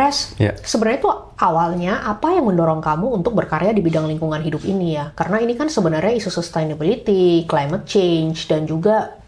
Andres, sebenarnya tuh awalnya apa yang mendorong kamu untuk berkarya di bidang lingkungan hidup ini ya? Karena ini kan sebenarnya isu sustainability, climate change, dan juga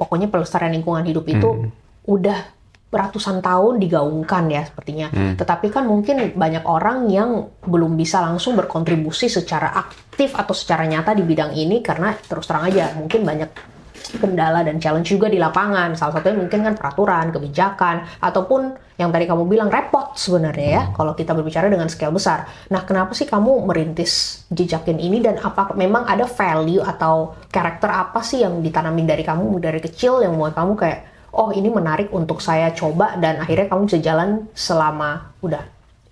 pokoknya pelestarian lingkungan hidup itu udah ratusan tahun digaungkan ya sepertinya. Tetapi kan mungkin banyak orang yang belum bisa langsung berkontribusi secara aktif atau secara nyata di bidang ini karena terus terang aja mungkin banyak kendala dan challenge juga di lapangan. Salah satunya mungkin kan peraturan, kebijakan, ataupun yang tadi kamu bilang repot sebenarnya ya kalau kita berbicara dengan scale besar. Nah, kenapa sih kamu merintis Jejakin ini dan apa memang ada value atau karakter apa sih yang ditanamin dari kamu dari kecil yang membuat kamu kayak oh ini menarik untuk saya coba dan akhirnya kamu bisa jalan selama udah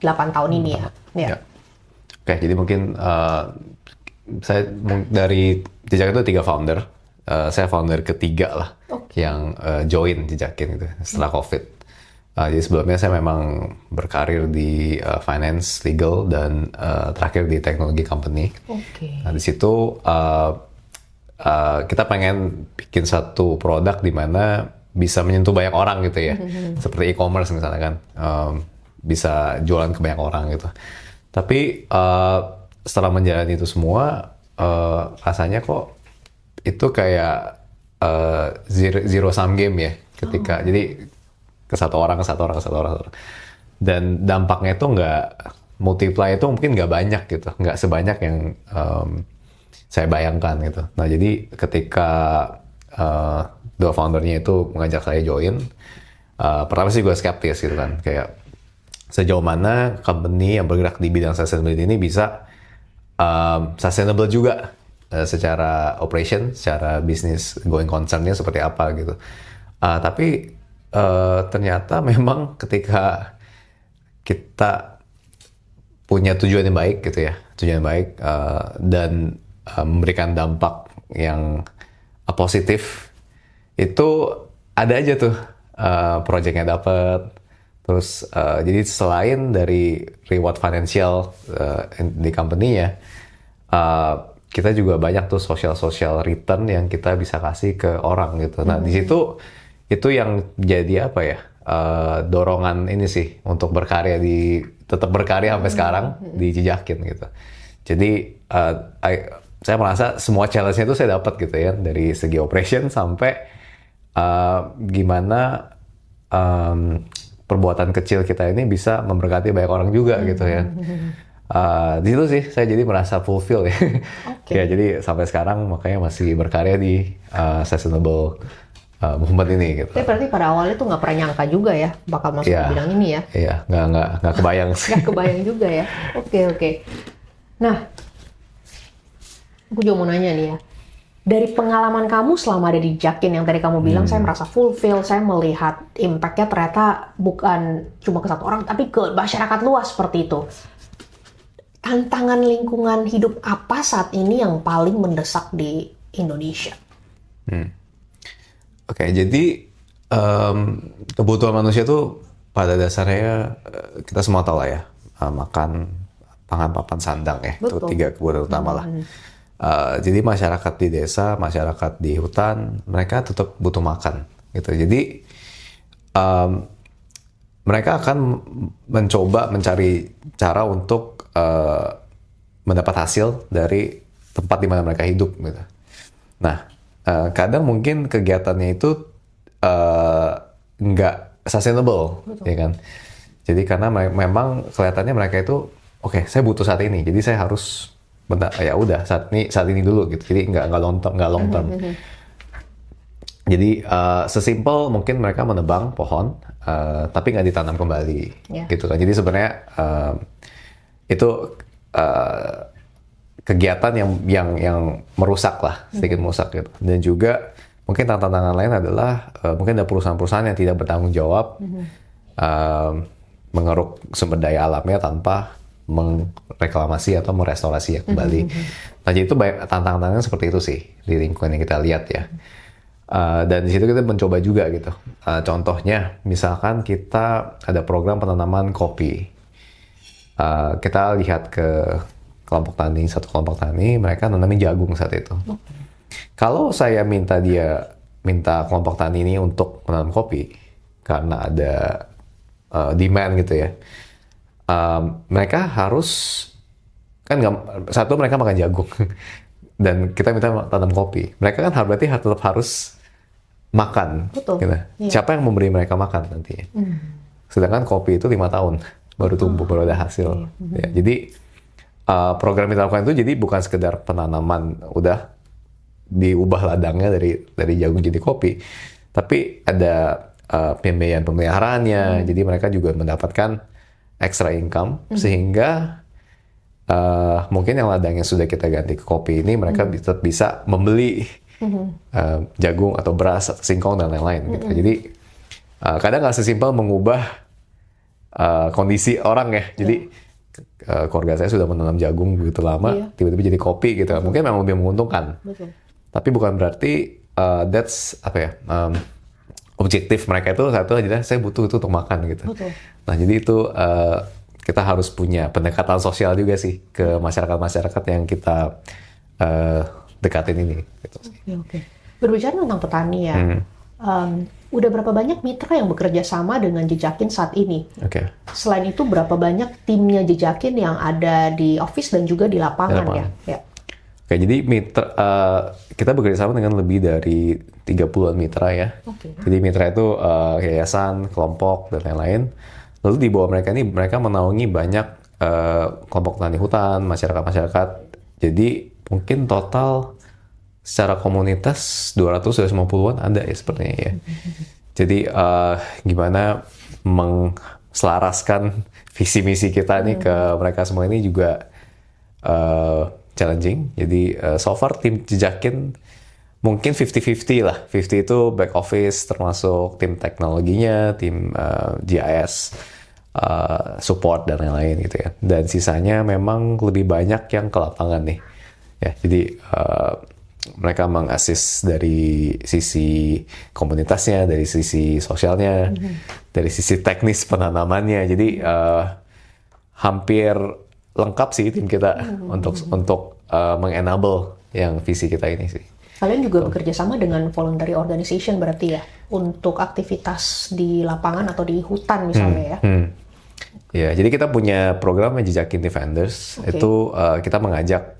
8 tahun ini ya. Ya. Oke, jadi mungkin saya dari Jejakin itu 3 founder. Saya founder ketiga lah yang join Jejakin gitu setelah COVID. Jadi sebelumnya saya memang berkarir di finance, legal, dan terakhir di teknologi company. Nah di situ kita pengen bikin satu produk di mana bisa menyentuh banyak orang gitu ya, seperti e-commerce misalnya kan, bisa jualan ke banyak orang gitu. Tapi setelah menjalani itu semua, rasanya kok itu kayak zero sum game ya ketika jadi ke satu orang dan dampaknya itu nggak multiply itu mungkin nggak banyak gitu, nggak sebanyak yang saya bayangkan gitu. Nah jadi ketika dua foundernya itu mengajak saya join, pertama sih gue skeptis gitu kan, kayak sejauh mana company yang bergerak di bidang sustainability ini bisa sustainable juga secara operation, secara bisnis going concern-nya seperti apa gitu. Tapi ternyata memang ketika kita punya tujuan yang baik gitu ya, tujuan yang baik dan memberikan dampak yang positif, itu ada aja tuh project-nya dapat. Terus jadi selain dari reward financial di company-nya, kita juga banyak tuh social return yang kita bisa kasih ke orang gitu. Nah di situ itu yang jadi apa ya dorongan ini sih untuk tetap berkarya sampai sekarang di Jejakin gitu. Jadi saya merasa semua challenge-nya itu saya dapat gitu ya, dari segi operation sampai gimana perbuatan kecil kita ini bisa memberkati banyak orang juga gitu ya. Di situ sih saya jadi merasa fulfill ya. Ya jadi sampai sekarang makanya masih berkarya di sustainable movement ini gitu. Tapi berarti pada awalnya tuh nggak pernah nyangka juga ya bakal masuk ke bidang ini ya? Iya, nggak kebayang sih. Nggak kebayang juga ya. Oke. Nah, aku juga mau nanya nih ya. Dari pengalaman kamu selama ada di Jejakin yang tadi kamu bilang saya merasa fulfill, saya melihat impact-nya ternyata bukan cuma ke satu orang tapi ke masyarakat luas seperti itu. Tantangan lingkungan hidup apa saat ini yang paling mendesak di Indonesia? Oke, jadi kebutuhan manusia tuh pada dasarnya kita semua tahu lah ya, makan, pangan, papan, sandang ya. Betul. Itu 3 kebutuhan utama lah. Jadi masyarakat di desa, masyarakat di hutan, mereka tetap butuh makan gitu. Jadi mereka akan mencoba mencari cara untuk mendapat hasil dari tempat di mana mereka hidup gitu. Nah, kadang mungkin kegiatannya itu nggak sustainable. Betul. Ya kan. Jadi karena memang kelihatannya mereka itu oke, saya butuh saat ini, jadi saya harus ya udah saat ini dulu gitu. Jadi nggak long term. Jadi sesimpel mungkin mereka menebang pohon, tapi nggak ditanam kembali, gitu kan. Jadi sebenarnya itu kegiatan yang merusak lah, sedikit merusak gitu. Dan juga mungkin tantangan lain adalah mungkin ada perusahaan-perusahaan yang tidak bertanggung jawab mengeruk sumber daya alamnya tanpa mereklamasi atau merestorasi ya kembali. Nah jadi itu banyak tantangan-tantangan seperti itu sih di lingkungan yang kita lihat ya. Dan di situ kita mencoba juga gitu. Contohnya misalkan kita ada program penanaman kopi. Kita lihat ke satu kelompok tani, mereka nanamin jagung saat itu. Kalau saya minta kelompok tani ini untuk menanam kopi, karena ada demand gitu ya. Mereka harus kan satu mereka makan jagung dan kita minta tanam kopi. Mereka kan berarti tetap harus makan. Betul. Gitu. Iya. Siapa yang memberi mereka makan nantinya? Sedangkan kopi itu 5 tahun baru tumbuh, baru ada hasil. Ya, jadi program yang kita lakukan itu jadi bukan sekedar penanaman, udah diubah ladangnya dari jagung jadi kopi, tapi ada pemeliharaannya. Jadi mereka juga mendapatkan extra income sehingga mungkin yang ladangnya sudah kita ganti ke kopi ini mereka tetap bisa membeli jagung atau beras atau singkong dan lain-lain gitu. Jadi kadang nggak sesimpel mengubah kondisi orang ya. Jadi keluarga saya sudah menanam jagung begitu lama, tiba-tiba jadi kopi gitu. Mungkin memang lebih menguntungkan. Betul. Tapi bukan berarti that's apa ya? Objektif mereka itu satu adalah saya butuh itu untuk makan gitu. Betul. Nah, jadi itu kita harus punya pendekatan sosial juga sih ke masyarakat-masyarakat yang kita dekatin ini gitu sih. Oke. Berbicara tentang petani ya. Udah berapa banyak mitra yang bekerja sama dengan Jejakin saat ini? Oke. Selain itu, berapa banyak timnya Jejakin yang ada di office dan juga di lapangan ya? Ya. Oke, jadi mitra kita bekerja sama dengan lebih dari 30-an mitra ya. Oke. Jadi mitra itu yayasan, kelompok, dan lain-lain. Lalu di bawah mereka ini, mereka menaungi banyak kelompok tani hutan, masyarakat-masyarakat. Jadi mungkin total secara komunitas 250-an ada ya sepertinya ya. Jadi gimana mengselaraskan visi misi kita nih ke mereka semua ini juga challenging. Jadi so far tim Jejakin mungkin 50-50 lah. 50 itu back office termasuk tim teknologinya, tim GIS, support dan lain-lain gitu ya. Dan sisanya memang lebih banyak yang ke lapangan nih. Ya, jadi mereka mengassist dari sisi komunitasnya, dari sisi sosialnya, dari sisi teknis penanamannya. Jadi hampir lengkap sih tim kita untuk mengenable yang visi kita ini sih. Kalian juga bekerja sama dengan voluntary organization berarti ya, untuk aktivitas di lapangan atau di hutan misalnya ya? Ya, jadi kita punya program Jejakin Defenders. Itu kita mengajak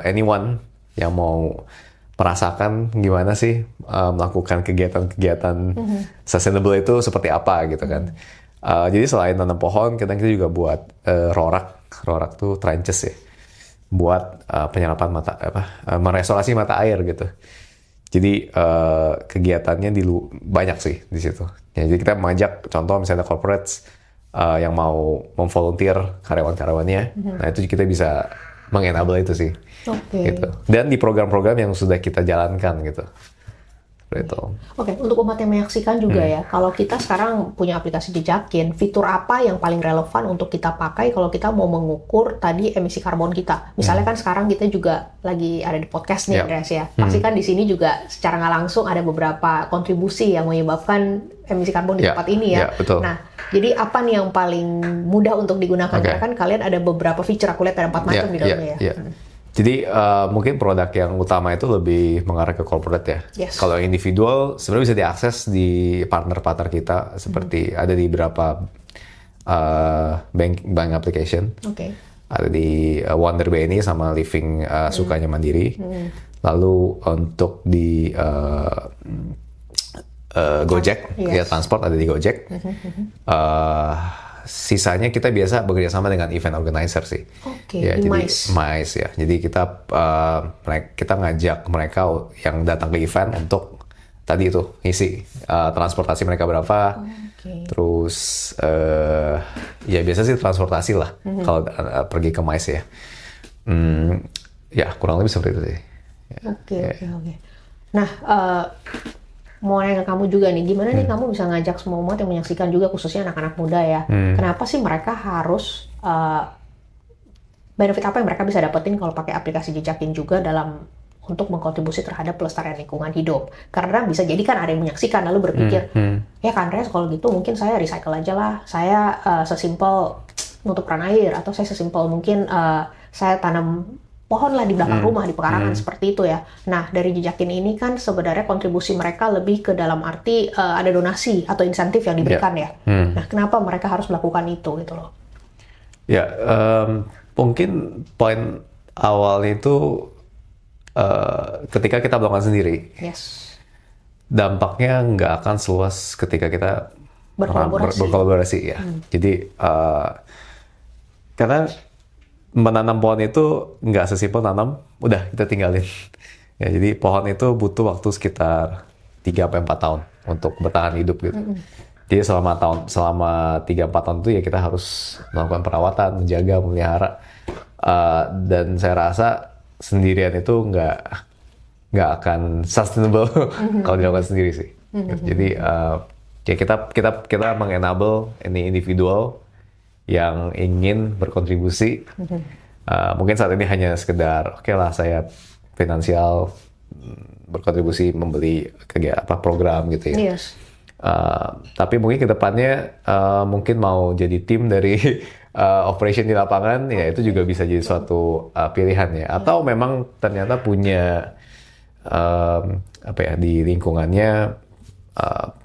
anyone yang mau merasakan gimana sih melakukan kegiatan-kegiatan sustainable itu seperti apa gitu kan. Jadi selain tanam pohon, kita juga buat rorak tuh trenches ya, buat penyerapan merestorasi mata air gitu. Jadi kegiatannya banyak sih di situ. Ya, jadi kita mengajak contoh misalnya corporates yang mau memvolunteer karyawan-karyawannya, nah itu kita bisa mengenable itu sih. Gitu. Dan di program-program yang sudah kita jalankan gitu. Itu. Oke, untuk umat yang menyaksikan juga ya, kalau kita sekarang punya aplikasi Jejakin, fitur apa yang paling relevan untuk kita pakai kalau kita mau mengukur tadi emisi karbon kita? Misalnya kan sekarang kita juga lagi ada di podcast nih, Andreas ya. Pasti kan di sini juga secara nggak langsung ada beberapa kontribusi yang menyebabkan emisi karbon di tempat ini ya. Betul. Nah, jadi apa nih yang paling mudah untuk digunakan? Karena kan kalian ada beberapa feature, aku lihat ada 4 macam di dalamnya ya. Jadi mungkin produk yang utama itu lebih mengarah ke corporate ya. Kalau yang individual sebenarnya bisa diakses di partner-partner kita seperti ada di beberapa bank application. Ada di Wonder BNI sama Living Sukanya Mandiri. Lalu untuk di Gojek, ya transport ada di Gojek. Sisanya kita biasa bekerja sama dengan event organizer sih. Ya, jadi MICE ya. Jadi kita ngajak mereka yang datang ke event untuk tadi itu ngisi transportasi mereka berapa. Terus ya biasa sih transportasi lah kalau pergi ke MICE ya. Ya kurang lebih seperti itu sih. Oke. Nah, mau nanya ke kamu juga nih, gimana nih kamu bisa ngajak semua umat yang menyaksikan juga, khususnya anak-anak muda ya, kenapa sih mereka harus, benefit apa yang mereka bisa dapetin kalau pakai aplikasi Jejakin juga dalam untuk mengkontribusi terhadap pelestarian lingkungan hidup? Karena bisa jadi kan ada yang menyaksikan lalu berpikir, ya kan Andreas kalau gitu mungkin saya recycle aja lah, saya sesimpel nutup keran air, atau saya sesimpel mungkin saya tanam pohon lah di belakang rumah, di pekarangan seperti itu ya. Nah, dari jejakin ini kan sebenarnya kontribusi mereka lebih ke dalam arti ada donasi atau insentif yang diberikan ya. Nah, kenapa mereka harus melakukan itu gitu loh? Ya, mungkin poin awalnya itu ketika kita melakukan sendiri, Yes. dampaknya nggak akan seluas ketika kita berkolaborasi ya. Jadi karena menanam pohon itu nggak sesimpel nanam, udah kita tinggalin. Ya, jadi pohon itu butuh waktu sekitar 3-4 tahun untuk bertahan hidup gitu. Jadi selama 3-4 tahun itu ya kita harus melakukan perawatan, menjaga, memelihara. Dan saya rasa sendirian itu nggak akan sustainable kalau dilakukan sendiri sih. Jadi ya kita mengenable ini individual yang ingin berkontribusi. Mungkin saat ini hanya sekedar oke lah saya finansial berkontribusi membeli program gitu ya. Yes. Tapi mungkin ke depannya mungkin mau jadi tim dari operation di lapangan ya itu juga bisa jadi suatu pilihan ya. Atau memang ternyata punya di lingkungannya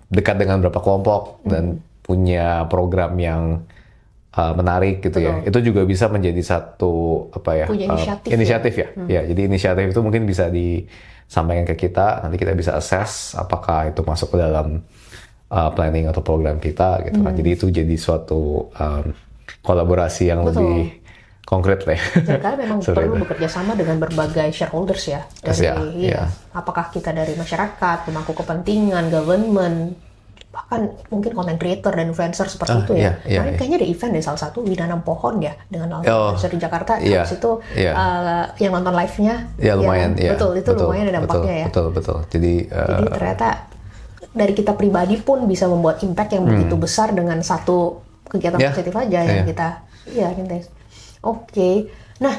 dekat dengan beberapa kelompok dan punya program yang menarik gitu ya. Itu juga bisa menjadi satu punya inisiatif ya. Ya, jadi inisiatif itu mungkin bisa disampaikan ke kita, nanti kita bisa assess apakah itu masuk ke dalam planning atau program kita gitu kan. Jadi itu jadi suatu kolaborasi yang lebih konkret lah ya. Karena memang perlu bekerja sama dengan berbagai shareholders ya. Dari apakah kita dari masyarakat, pemangku kepentingan, government, bahkan mungkin content creator dan influencer seperti itu ya. Kemarin kayaknya ada event deh salah satu Winanam Pohon ya dengan influencer di Jakarta. Habis itu yang nonton live-nya lumayan ya. Betul, itu lumayan ada dampaknya ya. Betul. Jadi ternyata dari kita pribadi pun bisa membuat impact yang begitu besar dengan satu kegiatan positif aja yang kita Nintes. Oke. Nah,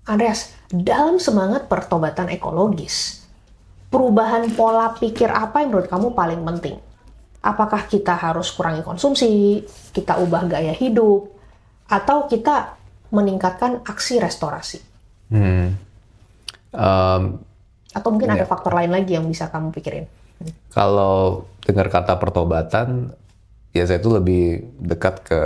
Andreas, dalam semangat pertobatan ekologis, perubahan pola pikir apa yang menurut kamu paling penting? Apakah kita harus kurangi konsumsi, kita ubah gaya hidup, atau kita meningkatkan aksi restorasi? Atau mungkin ada faktor lain lagi yang bisa kamu pikirin? Kalau dengar kata pertobatan, ya saya itu lebih dekat ke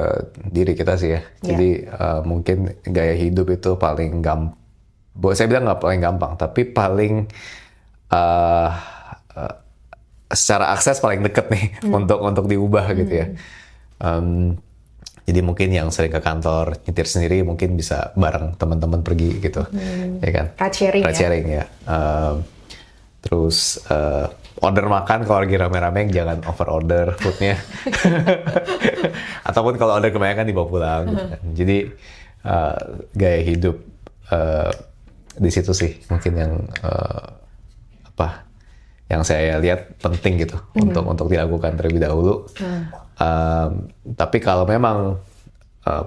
diri kita sih ya. Jadi mungkin gaya hidup itu paling gampang. Saya bilang nggak paling gampang, tapi paling secara akses paling deket nih untuk diubah gitu ya. Jadi mungkin yang sering ke kantor nyetir sendiri mungkin bisa bareng teman-teman pergi gitu, ya kan? Ride sharing ya. Terus order makan kalau lagi rame-rame jangan over order foodnya. Ataupun kalau order kebanyakan dibawa pulang. Gitu kan. Jadi gaya hidup di situ sih mungkin yang yang saya lihat penting gitu untuk dilakukan terlebih dahulu. Tapi kalau memang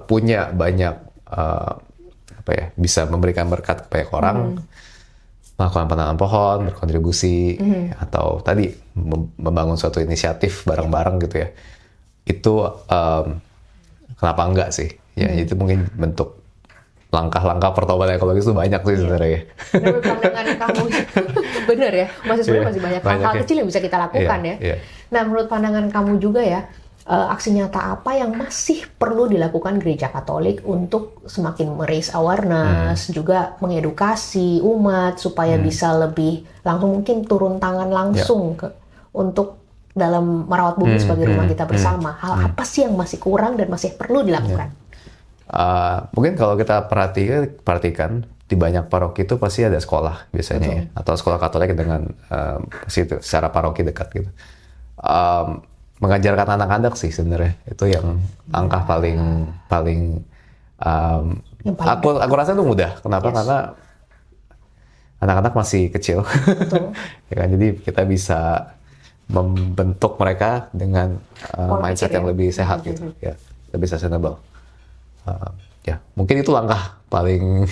punya banyak bisa memberikan berkat kepada orang, melakukan penanaman pohon, berkontribusi, atau tadi membangun suatu inisiatif bareng-bareng gitu ya, itu kenapa enggak sih? Ya itu mungkin bentuk langkah-langkah pertobatan ekologis itu banyak sih sebenarnya. Menurut pandangan kamu, benar ya, sebenarnya masih banyak hal-hal kecil yang bisa kita lakukan ya. Nah, menurut pandangan kamu juga ya, aksi nyata apa yang masih perlu dilakukan Gereja Katolik untuk semakin meraise awareness, juga mengedukasi umat supaya bisa lebih langsung mungkin turun tangan langsung untuk dalam merawat bumi sebagai rumah kita bersama. Hal apa sih yang masih kurang dan masih perlu dilakukan? Mungkin kalau kita perhatikan di banyak paroki itu pasti ada sekolah biasanya ya, atau sekolah Katolik dengan secara paroki dekat gitu. Mengajarkan anak-anak sih sebenarnya itu yang langkah paling aku rasa itu mudah. Kenapa? Karena anak-anak masih kecil. Ya kan? Jadi kita bisa membentuk mereka dengan mindset yang lebih sehat gitu, ya, lebih sustainable. Ya mungkin itu langkah paling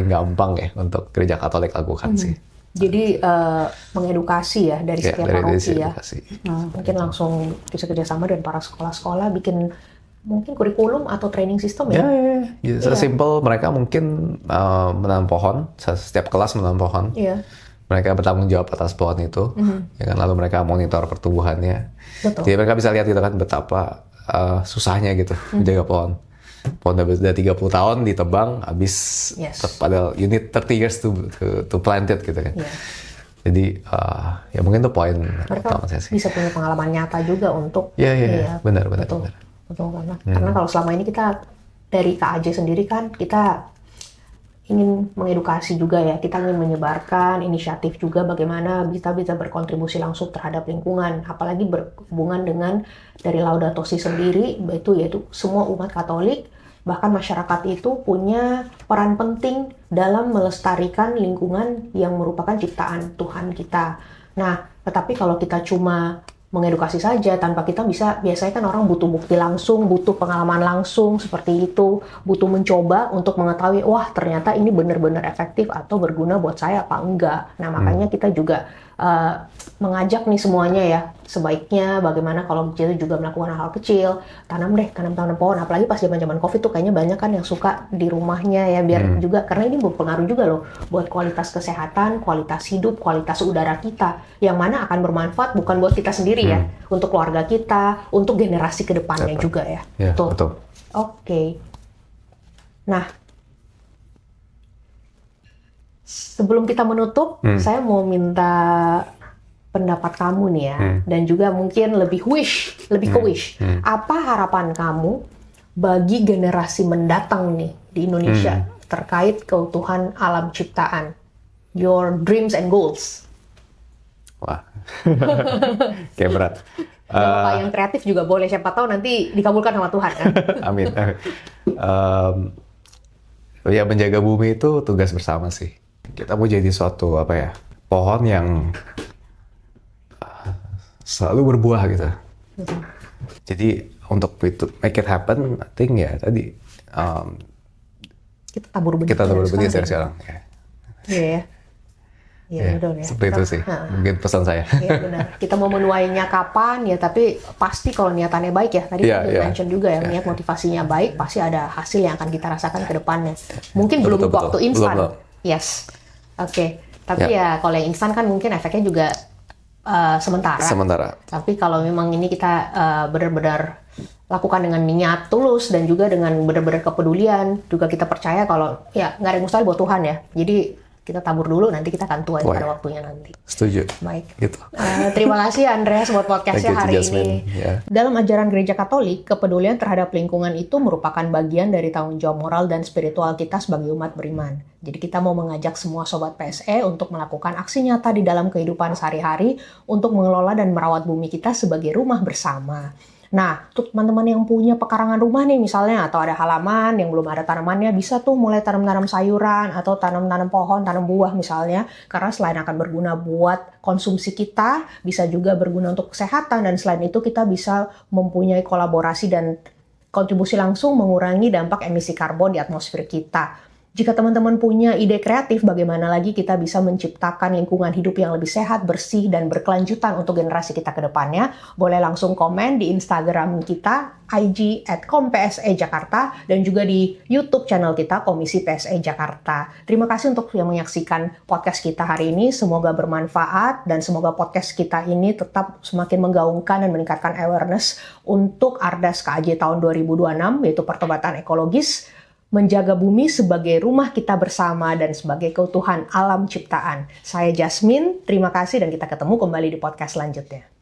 gampang ya untuk Gereja Katolik lakukan sih. Jadi mengedukasi ya dari setiap paroki ya. Edukasi. Mungkin langsung bisa kerjasama dengan para sekolah-sekolah bikin mungkin kurikulum atau training system ya? Ya. Sesimpel mereka mungkin menanam pohon, setiap kelas menanam pohon. Iya. Mereka bertanggung jawab atas pohon itu, ya kan? Lalu mereka monitor pertumbuhannya. Betul. Jadi mereka bisa lihat gitu kan betapa susahnya gitu menjaga pohon. Pohon udah 30 tahun ditebang, habis padahal you need 30 years to plant it gitu kan. Yeah. Jadi ya mungkin itu poin utama saya sih. Bisa punya pengalaman nyata juga untuk benar. Betul karena kalau selama ini kita dari KAJ sendiri kan kita ingin mengedukasi juga ya, kita ingin menyebarkan inisiatif juga bagaimana kita bisa berkontribusi langsung terhadap lingkungan, apalagi berhubungan dengan dari Laudato Si sendiri, yaitu semua umat Katolik, bahkan masyarakat itu punya peran penting dalam melestarikan lingkungan yang merupakan ciptaan Tuhan kita. Nah, tetapi kalau kita cuma mengedukasi saja tanpa kita biasanya kan orang butuh bukti langsung, butuh pengalaman langsung seperti itu, butuh mencoba untuk mengetahui wah ternyata ini benar-benar efektif atau berguna buat saya apa enggak. Nah makanya kita juga mengajak nih semuanya ya, sebaiknya bagaimana kalau kita juga melakukan hal kecil, tanam pohon, apalagi pas zaman COVID tuh kayaknya banyak kan yang suka di rumahnya ya, biar juga karena ini berpengaruh juga loh buat kualitas kesehatan, kualitas hidup, kualitas udara kita, yang mana akan bermanfaat bukan buat kita sendiri ya, untuk keluarga kita, untuk generasi kedepannya juga ya. Betul. Oke. Nah, sebelum kita menutup, saya mau minta pendapat kamu nih ya, dan juga mungkin lebih ke wish. Apa harapan kamu bagi generasi mendatang nih di Indonesia terkait keutuhan alam ciptaan? Your dreams and goals. Wah, kayak berat. Yang kreatif juga boleh, siapa tahu nanti dikabulkan sama Tuhan kan? Amin. Ya menjaga bumi itu tugas bersama sih. Kita mau jadi suatu pohon yang selalu berbuah gitu. Jadi untuk itu make it happen, I think ya tadi kita tabur benih dari sekarang. Iya, seperti itu sih. Mungkin pesan saya. Iya benar. Kita mau menuainya kapan ya, tapi pasti kalau niatannya baik ya. Tadi mention juga ya, niat motivasinya baik, pasti ada hasil yang akan kita rasakan ke depannya. Mungkin belum waktu instan. Yes. Oke. Tapi ya kalau yang instan kan mungkin efeknya juga sementara. Tapi kalau memang ini kita benar-benar lakukan dengan niat tulus dan juga dengan benar-benar kepedulian, juga kita percaya kalau ya nggak ada yang mustahil buat Tuhan ya. Jadi kita tabur dulu, nanti kita akan tuai pada waktunya nanti. Setuju. Baik. Gitu. Terima kasih Andreas buat podcastnya hari ini. Dalam ajaran Gereja Katolik, kepedulian terhadap lingkungan itu merupakan bagian dari tanggung jawab moral dan spiritual kita sebagai umat beriman. Jadi kita mau mengajak semua Sobat PSE untuk melakukan aksi nyata di dalam kehidupan sehari-hari untuk mengelola dan merawat bumi kita sebagai rumah bersama. Nah, untuk teman-teman yang punya pekarangan rumah nih misalnya, atau ada halaman yang belum ada tanamannya, bisa tuh mulai tanam-tanam sayuran, atau tanam-tanam pohon, tanam buah misalnya, karena selain akan berguna buat konsumsi kita, bisa juga berguna untuk kesehatan, dan selain itu kita bisa mempunyai kolaborasi dan kontribusi langsung mengurangi dampak emisi karbon di atmosfer kita. Jika teman-teman punya ide kreatif, bagaimana lagi kita bisa menciptakan lingkungan hidup yang lebih sehat, bersih, dan berkelanjutan untuk generasi kita ke depannya, boleh langsung komen di Instagram kita, IG @kompsejakarta, dan juga di YouTube channel kita, Komisi PSE Jakarta. Terima kasih untuk yang menyaksikan podcast kita hari ini. Semoga bermanfaat, dan semoga podcast kita ini tetap semakin menggaungkan dan meningkatkan awareness untuk Ardas KAJ tahun 2026, yaitu pertobatan ekologis, menjaga bumi sebagai rumah kita bersama dan sebagai keutuhan alam ciptaan. Saya Jasmine, terima kasih dan kita ketemu kembali di podcast selanjutnya.